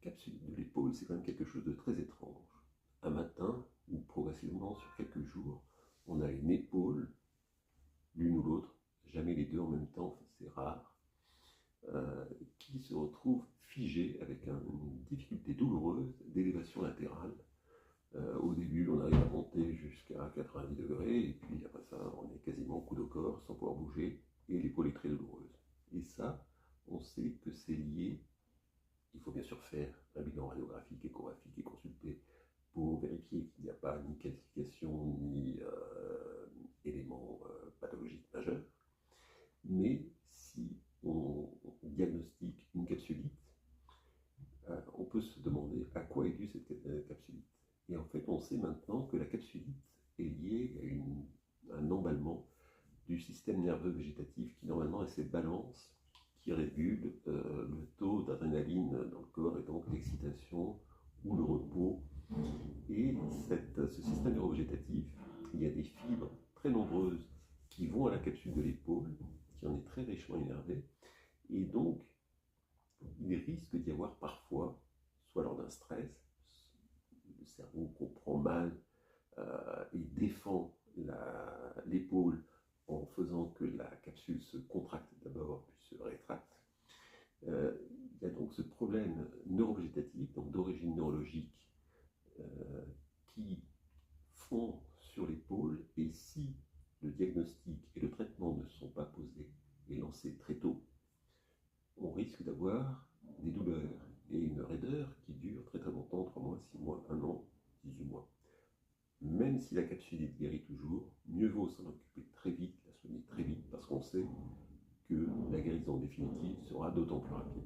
capsule de l'épaule, c'est quand même quelque chose de très étrange. Un matin, ou progressivement sur quelques jours, on a une épaule, l'une ou l'autre, jamais les deux en même temps, c'est rare, qui se retrouve figée avec une difficulté douloureuse d'élévation latérale. Au début, on arrive à monter jusqu'à 90 degrés, et puis après ça, on est quasiment coude au corps, sans pouvoir bouger, et l'épaule est très douloureuse. Et ça, on sait que c'est lié. Il faut bien sûr faire un bilan radiographique, échographique et consulter pour vérifier qu'il n'y a pas ni calcification ni éléments pathologiques majeurs. Mais si on diagnostique une capsulite, on peut se demander à quoi est due cette capsulite. Et en fait, on sait maintenant que la capsulite est liée à un emballement du système nerveux végétatif qui normalement a cette balance qui régule le taux d'adrénaline dans le corps et donc l'excitation ou le repos. Et ce système neurovégétatif, il y a des fibres très nombreuses qui vont à la capsule de l'épaule, qui en est très richement énervée, et donc il risque d'y avoir parfois, soit lors d'un stress, le cerveau comprend mal et défend l'épaule en faisant que la capsule se contracte d'abord puis se rétracte. Il y a donc ce problème neurovégétatif, donc d'origine neurologique, qui fond sur l'épaule, et si le diagnostic et le traitement ne sont pas posés et lancés très tôt, on risque d'avoir des douleurs et une raideur qui dure très très longtemps, 3 mois, 6 mois, 1 an, 18 mois. Même si la capsulite guérit toujours, mieux vaut s'en occuper très vite, la soigner très vite, parce qu'on sait que la guérison définitive sera d'autant plus rapide.